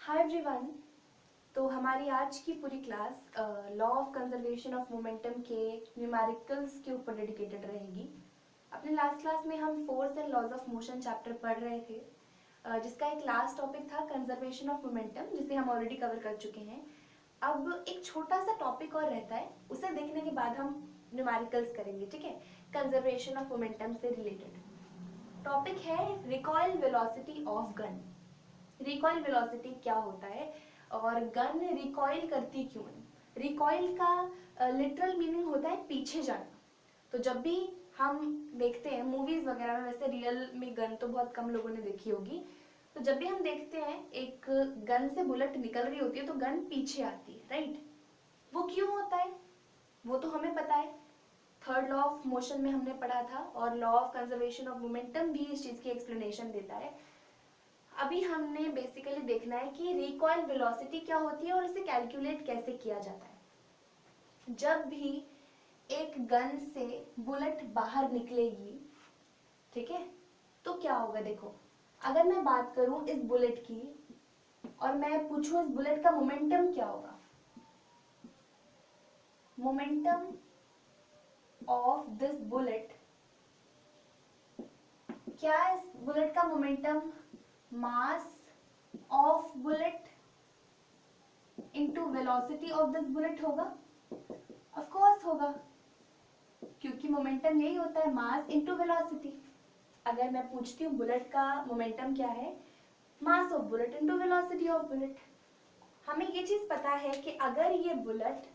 Hi everyone. तो हमारी आज की पूरी class law of conservation of momentum के न्यूमेरिकल्स के ऊपर डेडिकेटेड रहेगी। अपने लास्ट क्लास में हम force and laws of motion chapter पढ़ रहे थे, जिसका एक लास्ट टॉपिक था कंजर्वेशन ऑफ मोमेंटम, जिसे हम ऑलरेडी कवर कर चुके हैं। अब एक छोटा सा टॉपिक और रहता है, उसे देखने के बाद हम न्यूमेरिकल्स करेंगे, ठीक है, कंजर्वेशन ऑफ मोमेंटम से रिलेटेड। टॉपिक है recoil velocity of gun. Recoil velocity क्या होता है और गन रिकॉइल करती क्यों है। रिकॉइल का लिटरल मीनिंग होता है पीछे जाना। तो जब भी हम देखते हैं मूवीज वगैरह में, वैसे रियल में गन तो बहुत कम लोगों ने देखी होगी, तो जब भी हम देखते हैं एक गन से बुलेट निकल रही होती है तो गन पीछे आती है, राइट। वो क्यों होता है वो तो हमें पता है, थर्ड लॉ ऑफ मोशन में हमने पढ़ा था, और law of conservation of momentum भी इस चीज की एक्सप्लेनेशन देता है। अभी हमने बेसिकली देखना है कि रिकॉइल वेलोसिटी क्या होती है और इसे कैलकुलेट कैसे किया जाता है। जब भी एक गन से बुलेट बाहर निकलेगी, ठीक है, तो क्या होगा। देखो, अगर मैं बात करूं इस बुलेट की और मैं पूछूं इस बुलेट का मोमेंटम क्या होगा, मोमेंटम ऑफ दिस बुलेट, क्या इस बुलेट का momentum mass of bullet into velocity of this bullet होगा? ऑफ कोर्स होगा, क्योंकि मोमेंटम यही होता है, मास इनटू वेलोसिटी। अगर मैं पूछती हूँ बुलेट का मोमेंटम क्या है, मास of bullet into velocity of bullet. हमें ये चीज पता है कि अगर ये बुलेट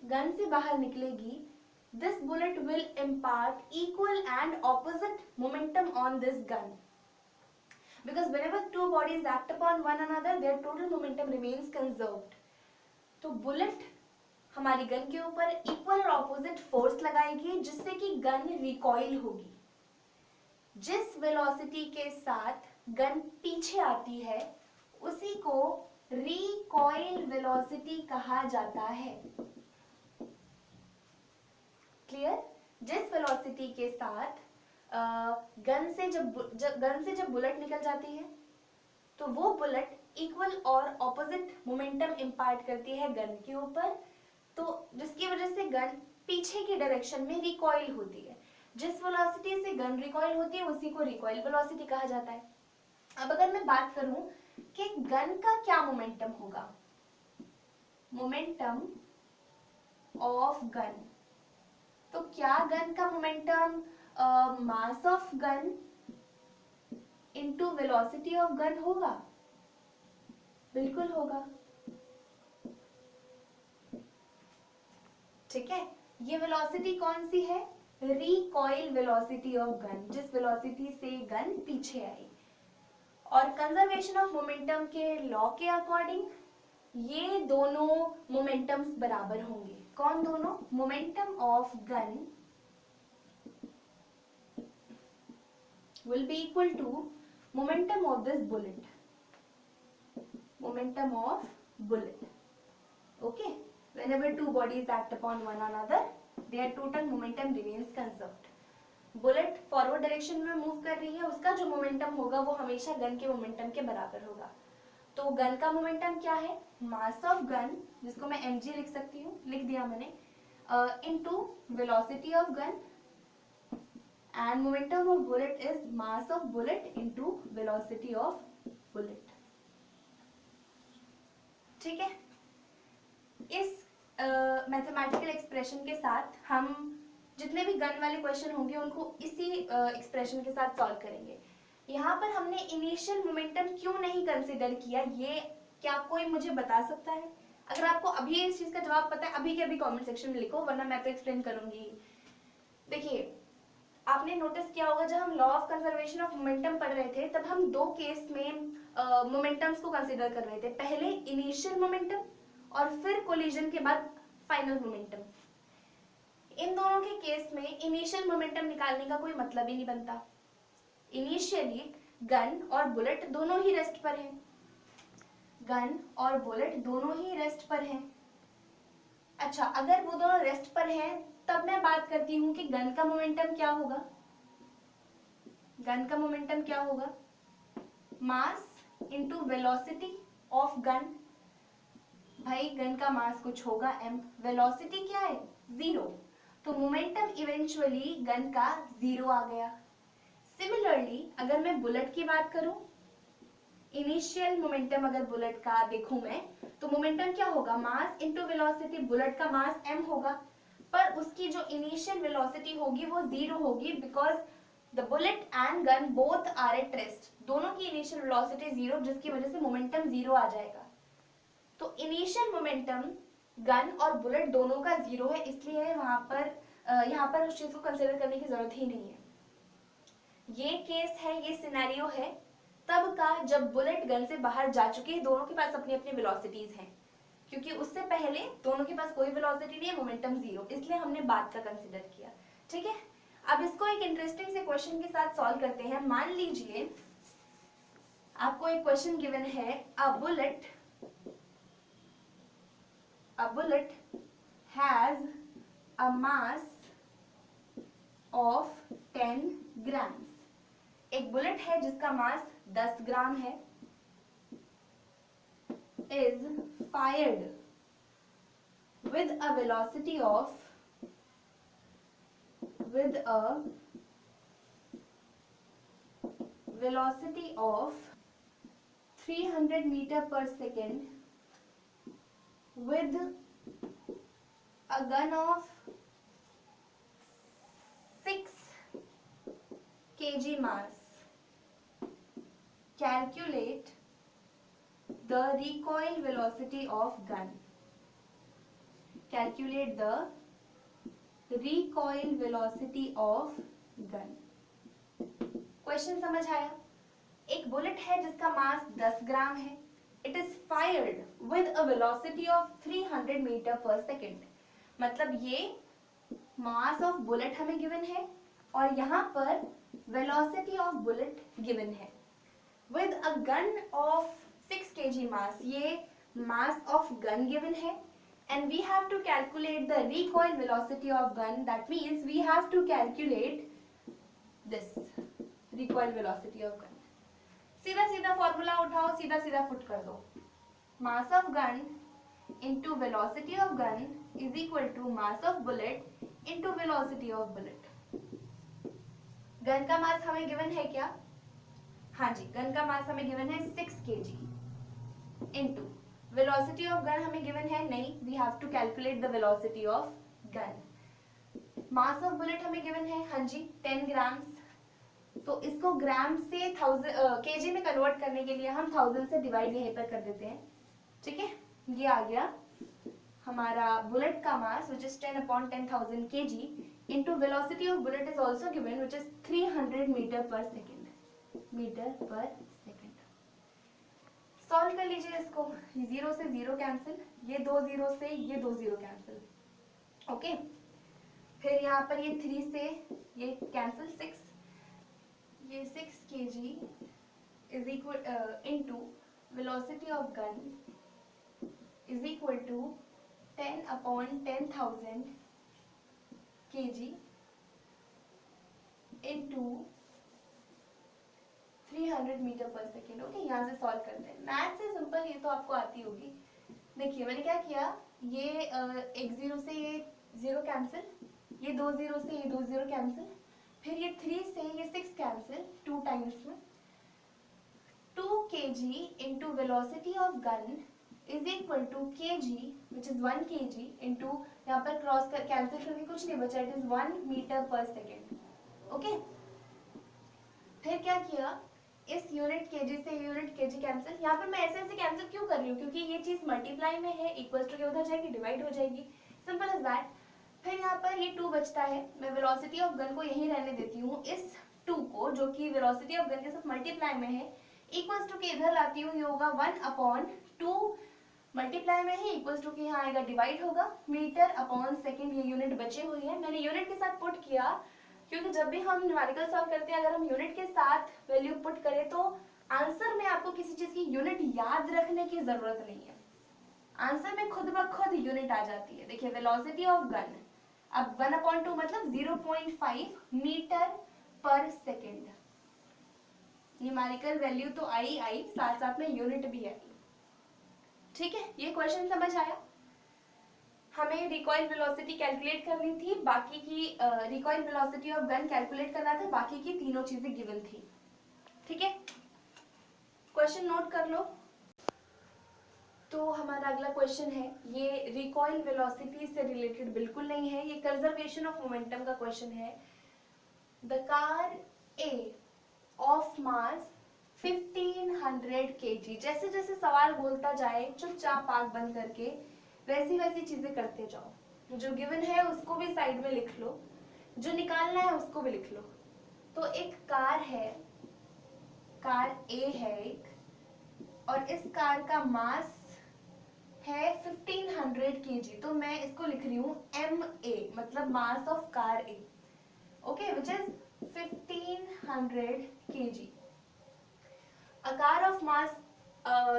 गन से बाहर निकलेगी, this bullet will impart equal and opposite momentum on this gun, because whenever two bodies act upon one another their total momentum remains conserved. तो बुलेट हमारी गन के ऊपर इक्वल और ऑपोजिट फोर्स लगाएगी, जिससे कि गन रिकॉइल होगी। जिस वेलोसिटी के साथ गन पीछे आती है उसी को रिकॉइल वेलोसिटी कहा जाता है। क्लियर? जिस वेलोसिटी के साथ गन से जब बुलेट निकल जाती है तो वो बुलेट इक्वल और ऑपोजिट मोमेंटम इंपार्ट करती है गन के ऊपर, तो जिसकी वजह से गन पीछे की डायरेक्शन में रिकॉइल होती है। जिस वेलोसिटी से गन रिकॉइल होती है उसी को रिकॉइल वेलोसिटी कहा जाता है। अब अगर मैं बात करूं कि गन का क्या मोमेंटम होगा, मोमेंटम ऑफ गन, तो क्या गन का momentum mass of gun into velocity of gun होगा? बिल्कुल होगा, ठीक है। ये वेलोसिटी कौन सी है? रिकॉइल वेलोसिटी ऑफ गन, जिस वेलोसिटी से गन पीछे आई। और कंजर्वेशन ऑफ मोमेंटम के लॉ के अकॉर्डिंग ये दोनों मोमेंटम्स बराबर होंगे। कौन दोनों? Momentum of gun will be equal to momentum of this bullet, momentum of bullet. Okay, whenever two bodies act upon one another their total momentum remains conserved. Bullet forward direction में move कर रही है, उसका जो momentum होगा वो हमेशा gun के मोमेंटम के बराबर होगा। तो गन का मोमेंटम क्या है? मास ऑफ गन, जिसको मैं mg लिख सकती हूँ, लिख दिया मैंने, into velocity of gun, and momentum of bullet is mass of bullet into velocity of bullet. ठीक है, इस मैथमेटिकल एक्सप्रेशन के साथ हम जितने भी गन वाले क्वेश्चन होंगे उनको इसी एक्सप्रेशन के साथ सॉल्व करेंगे। यहाँ पर हमने इनिशियल मोमेंटम क्यों नहीं कंसिडर किया, ये क्या कोई मुझे बता सकता है? अगर आपको अभी इस चीज का जवाब पता है अभी के अभी कमेंट सेक्शन में लिखो, वरना मैं तो एक्सप्लेन करूंगी। देखिए, आपने नोटिस किया होगा जब हम law of conservation of momentum पढ़ रहे थे तब हम दो केस में मोमेंटम्स को कंसीडर कर रहे थे। पहले इनिशियल मोमेंटम और फिर कोलिजन के बाद फाइनल मोमेंटम। इन दोनों के केस में इनिशियल मोमेंटम निकालने का कोई मतलब ही नहीं बनता। इनिशियली गन और बुलेट दोनों ही रेस्ट पर हैं, गन और बुलेट दोनों ही रेस्ट पर हैं। अच्छा, अगर वो दोनों रेस्ट पर हैं तब मैं बात करती हूँ कि गन का मोमेंटम क्या होगा। गन का मोमेंटम क्या होगा? Mass into velocity of gun, भाई गन का मास कुछ होगा m, वेलोसिटी क्या है 0, तो मोमेंटम इवेंचुअली गन का 0 आ गया। सिमिलरली अगर मैं बुलेट की बात करूं, इनिशियल मोमेंटम अगर बुलेट का देखूं मैं, तो मोमेंटम क्या होगा, मास इनटू वेलोसिटी, बुलेट का मास m होगा, पर उसकी जो इनिशियल वेलोसिटी होगी वो 0 होगी, because the bullet and gun both are at rest, दोनों की इनिशियल वेलोसिटी 0, जिसकी वजह से मोमेंटम 0 आ जाएगा। तो इनिशियल मोमेंटम गन और बुलेट दोनों का 0 है, इसलिए यहाँ पर उस चीज को कंसिडर करने की जरूरत ही नहीं है। ये केस है, ये सिनेरियो है तब का जब बुलेट गन से बाहर जा चुकी है, दोनों के पास अपनी अपनी वेलोसिटीज हैं, क्योंकि उससे पहले दोनों के पास कोई वेलोसिटी नहीं है, मोमेंटम 0, इसलिए हमने बाद का कंसिडर किया। ठीक है, अब इसको एक इंटरेस्टिंग से क्वेश्चन के साथ सॉल्व करते हैं। मान लीजिए आपको एक क्वेश्चन गिवन है, अ bullet has a mass of 10 grams, एक बुलेट है जिसका मास 10 ग्राम है, is fired with a velocity of 300 meter per second with a gun of 6 kg mass. Calculate the recoil velocity of gun. Calculate the recoil velocity of gun. Question समझ आया? एक bullet है जिसका मास 10 gram है, it is fired with a velocity of 300 metre per second, मतलब ये mass of bullet हमें given है और यहाँ पर वेलोसिटी ऑफ बुलेट गिवन है, with a gun of 6 kg mass, ये मास ऑफ गन गिवन है, and we have to calculate the recoil velocity of gun, that means we have to calculate this recoil velocity of gun. सीधा सीधा formula उठाओ, सीधा सीधा put कर दो, मास of gun into velocity of gun is equal to mass of bullet into velocity of bullet. Gun का मास हमें given है क्या? हाँ जी, गन का मास हमें गिवन है 6 kg into velocity of gun हमें गिवन है नहीं, we have to calculate the velocity of gun. Mass of bullet हमें गिवन है, हाँ जी 10 ग्राम्स, तो इसको ग्राम से केजी में कन्वर्ट करने के लिए हम 1000 से डिवाइड यहीं पर कर देते हैं। ठीक है, ये आ गया हमारा बुलेट का मास which is 10 upon 10,000 kg into velocity of bullet is also given which is 300 meter per second. Solve कर लीजिए इसको, 0 से 0 कैंसिल, ये 2 0 से ये 2 0 कैंसिल, ओके, फिर यहाँ पर ये 3 से ये कैंसिल, 6, ये 6 kg is equal into velocity of gun is equal to 10 upon 10,000 kg into 300 metre per second. Okay, यहाँ से सॉल्व करते हैं, मैथ से सिंपल, ये तो आपको आती होगी। देखिए मैंने क्या किया, ये एक 0 से ये 0 कैंसिल, ये 2 0 से ये 2 0 कैंसिल, फिर ये 3 से ये 6 कैंसिल 2 टाइम्स में, 2 kg into velocity of gun is equal to kg which is 1 kg into, यहाँ पर क्रॉस कर कैंसिल करके कुछ नहीं बचा, it is 1 metre per second. Okay, फिर क्या किया, इस यूनिट केजी से यूनिट केजी कैंसिल, यहाँ पर मैं ऐसे ऐसे कैंसिल क्यों कर रही हूँ, क्योंकि ये चीज मल्टीप्लाई में है, इक्वल टू के उधर जाएगी डिवाइड हो जाएगी, सिंपल एज दैट। फिर यहाँ पर ये 2 बचता है, मैं वेलोसिटी ऑफ गन को यहीं रहने देती हूँ, इस 2 को जो कि वेलोसिटी ऑफ गन के साथ मल्टीप्लाई में है, इक्वल्स टू के इधर लाती हूँ, ये होगा 1 अपॉन 2 मल्टीप्लाई में है, इक्वल्स टू के यहाँ आएगा डिवाइड होगा, मीटर अपॉन सेकेंड, ये यूनिट बची हुई है, मैंने यूनिट के साथ पुट किया, क्योंकि जब भी हम न्यूमेरिकल सॉल्व करते हैं अगर हम यूनिट के साथ वैल्यू पुट करें तो आंसर में आपको किसी चीज की यूनिट याद रखने की जरूरत नहीं है, आंसर में खुद ब खुद यूनिट आ जाती है। देखिए वेलोसिटी ऑफ गन, अब 1/2 मतलब 0.5 metre per second, numerical value तो आई साथ साथ में यूनिट भी आई। ठीक है, ये क्वेश्चन समझ आया। हमें रिकॉइल वेलोसिटी कैलकुलेट करनी थी, बाकी की recoil velocity of gun calculate करना था, बाकी की तीनों चीजें गिवन थी। ठीक है, क्वेश्चन नोट कर लो। तो हमारा अगला क्वेश्चन है, ये रिकॉइल वेलोसिटी से रिलेटेड बिल्कुल नहीं है, ये कंजर्वेशन ऑफ मोमेंटम का क्वेश्चन है। The car A of mass 1500 kg। जैसे जैसे सवाल बोलता जाए चुपचाप आंख बंद करके वैसी वैसी चीजें करते जाओ। जो गिवन है उसको भी साइड में लिख लो, जो निकालना है उसको भी लिख लो। तो एक कार है, कार ए है एक, और इस कार का मास है 1500 kg। तो मैं इसको लिख रही हूँ MA, मतलब मास of car A, okay, which is 1500 kg। A car of mass,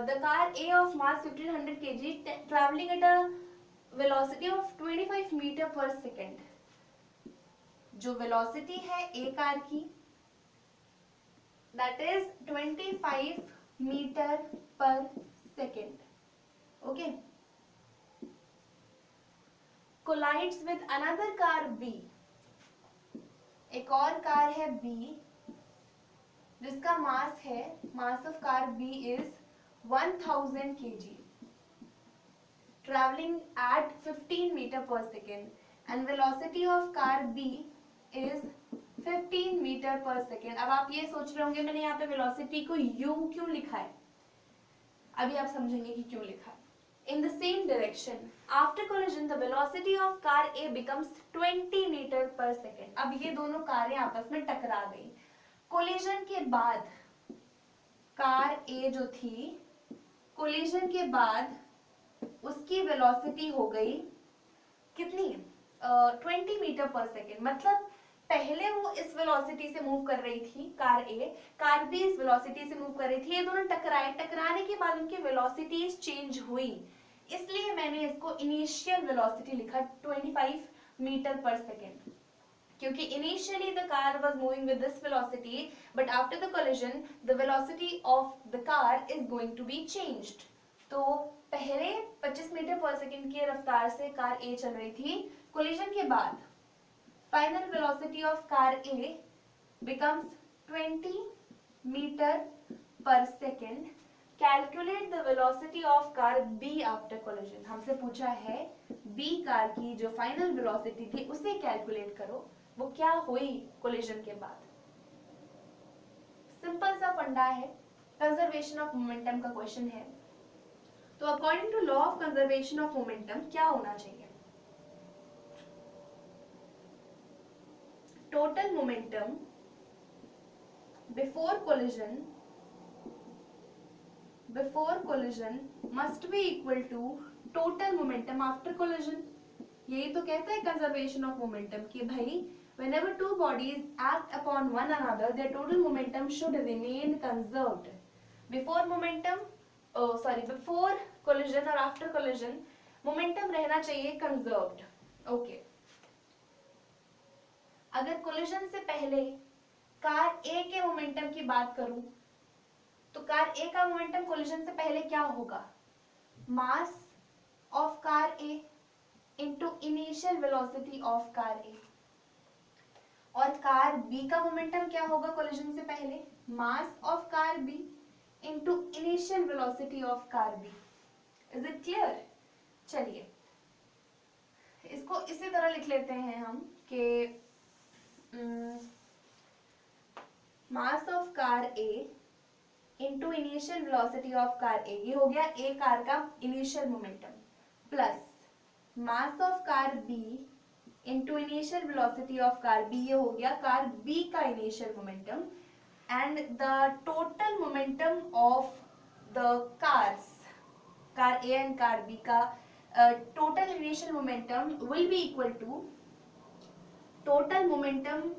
the car A of mass 1500 kg traveling at a velocity of 25 meter per second। जो वेलोसिटी है ए कार की that is 25 metre per second, okay, collides with another car B। एक और car है B जिसका मास है, मास of car B is 1000 kg traveling at 15 meter per second and velocity of car B is 15 meter per second। अब आप ये सोच रहे होंगे मैंने यहाँ पे वेलोसिटी को u क्यों लिखा है, अभी आप समझेंगे कि क्यों लिखा है। In the same direction, after collision, the velocity of car A becomes 20 meter per second। अब ये दोनों कारें आपस में टकरा गई। कोलिजन के बाद कार ए जो थी, कोलिजन के बाद उसकी वेलोसिटी हो गई कितनी, 20 मीटर पर सेकेंड। मतलब पहले वो इस वेलोसिटी से मूव कर रही थी कार ए, कार बी इस वेलोसिटी से मूव कर रही थी, ये दोनों टकराए, टकराने के बाद उनकी वेलोसिटीज चेंज हुई, इसलिए मैंने इसको इनिशियल वेलोसिटी लिखा 25 मीटर पर सेकेंड। क्योंकि initially the car was moving with this velocity, but after the collision the velocity of the car is going to be changed. तो पहले 25 मीटर पर सेकेंड की रफ्तार से कार ए चल रही थी, कोलिजन के बाद final velocity of car A becomes 20 metre per second. Calculate the velocity of car B after collision. हमसे पूछा है बी कार की जो फाइनल वेलोसिटी थी उसे कैलकुलेट करो, वो क्या हुई कोलिजन के बाद। सिंपल सा फंडा है, कंजर्वेशन ऑफ मोमेंटम का क्वेश्चन है। तो according to law of conservation of momentum क्या होना चाहिए, total momentum before collision must be equal to total momentum after collision. यही तो कहता है कंजर्वेशन ऑफ मोमेंटम कि भाई whenever two bodies act upon one another their total momentum should remain conserved before collision और after collision momentum रहना चाहिए conserved, okay। अगर collision से पहले कार A के मोमेंटम की बात करूं तो कार A का मोमेंटम collision से पहले क्या होगा, mass of car A into initial velocity of car A। और कार बी का मोमेंटम क्या होगा कोलिजन से पहले, mass of car B into initial velocity of car B. Is it clear? चलिए इसको इसी तरह लिख लेते हैं हम कि mass of car A into initial velocity of car A, ये हो गया ए कार का initial momentum, plus mass of car B into initial velocity of car B, ये हो गया कार B का initial momentum, and the total momentum of the cars, car A and car B का total initial momentum will be equal to total momentum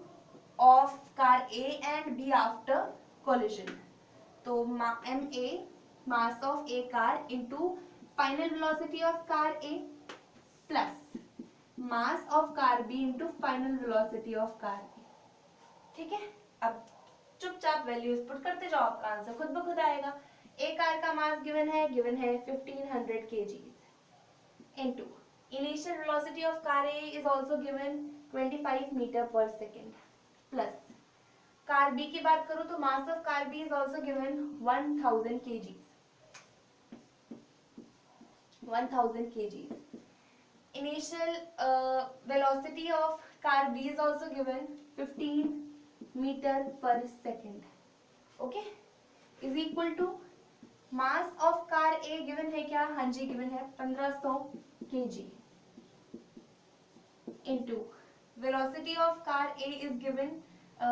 of car A and B after collision। तो MA mass of A car into final velocity of car A plus mass of car B into final velocity of car B. ठीक है, अब चुपचाप values put करते जाओ, आपका answer खुद ब खुद आएगा। एक कार का मास गिवन है 1500 kgs into initial velocity of car A is also given 25 meter per second plus car B की बात करूं तो mass of car B is also given 1000 kgs 1000 kgs. Initial velocity of car B is also given 15 meter per second. Okay, is equal to mass of car A given है क्या, हाँ जी given है 1500 kg into velocity of car A is given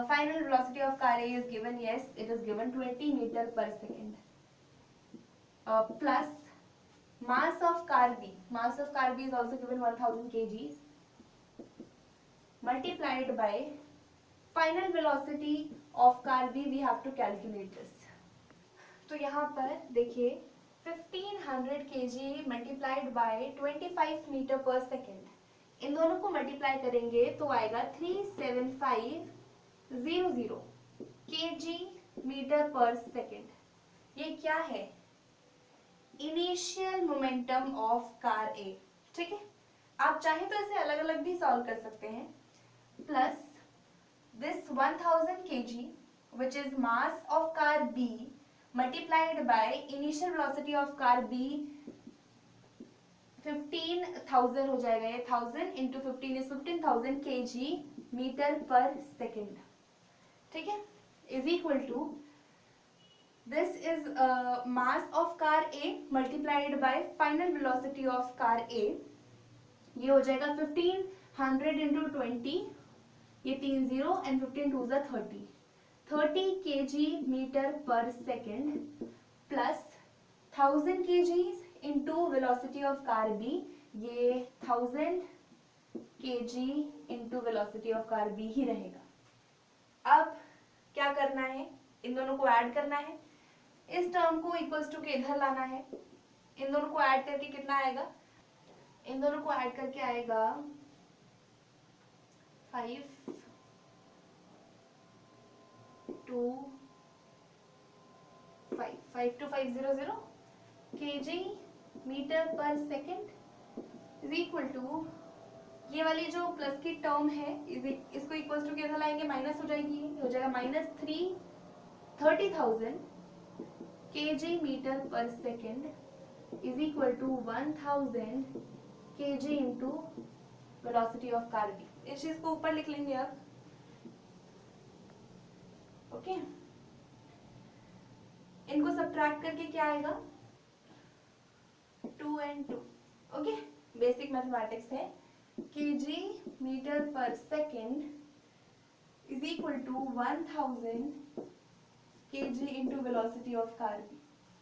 final velocity of car A is given, yes it is given 20 meter per second plus mass of car B is also given 1000 kgs multiplied by final velocity of car B, we have to calculate this. तो यहाँ पर देखिए 1500 kg multiplied by 25 metre per second, इन दोनों को multiply करेंगे तो आएगा 37500 kg metre per second. ये क्या है, इनिशियल मोमेंटम ऑफ कार ए. ठीक है, आप चाहे तो इसे अलग अलग भी सॉल्व कर सकते हैं. Plus this 1000 kg which is mass of car B multiplied by initial velocity of car B 15,000 हो जाएगा, ये 1000 into 15 is 15,000 kg metre per second. ठीक है, is equal to this is mass of car A multiplied by final velocity of car A. ये हो जाएगा 1500 into 20, ये 30 and 15 2 is 30 kg metre per second plus 1000 kgs into velocity of car B, ये 1000 kg into velocity of car B ही रहेगा. अब क्या करना है, इन दोनों को ऐड करना है, इस टर्म को इक्वल्स टू के इधर लाना है. इन दोनों को ऐड करके कितना आएगा, इन दोनों को ऐड करके आएगा 52500 kg metre per second is equal to, ये वाली जो प्लस की टर्म है इसको इक्वल टू किधर लाएंगे, माइनस हो जाएगी, हो जाएगा minus 30,000 kg metre per second is equal to 1000 kg into velocity of car B. इस चीज को ऊपर लिख लेंगे अब. ओके, इनको सब्ट्रैक्ट करके क्या आएगा 2 and 2. ओके, बेसिक मैथमेटिक्स है. kg metre per second is equal to 1000 kg into velocity of car B.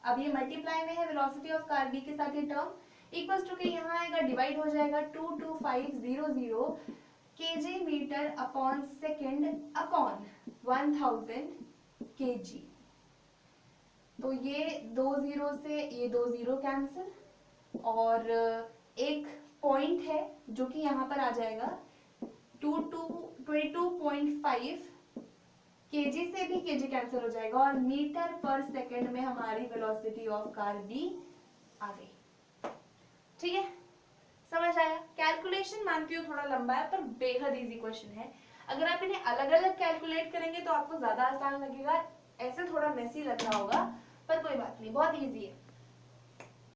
अब ये मल्टीप्लाई में है वेलोसिटी ऑफ कार बी के साथ ये टर्म, इक्वल्स टू के यहाँ आएगा डिवाइड हो जाएगा 22500 kg metre upon second upon 1000 kg. तो ये 2 जीरो से ये 2 जीरो कैंसिल और एक पॉइंट है जो कि यहाँ पर आ जाएगा 22.5 kg से भी kg कैंसिल हो जाएगा और मीटर पर सेकेंड में हमारी वेलोसिटी ऑफ कार बी आ गई. ठीक है, समझ आया. कैलकुलेशन मानती हूँ थोड़ा लंबा है पर बेहद इजी क्वेश्चन है. अगर आप इन्हें अलग अलग कैलकुलेट करेंगे तो आपको ज्यादा आसान लगेगा, ऐसे थोड़ा मेसी लग रहा होगा पर कोई बात नहीं, बहुत इजी है.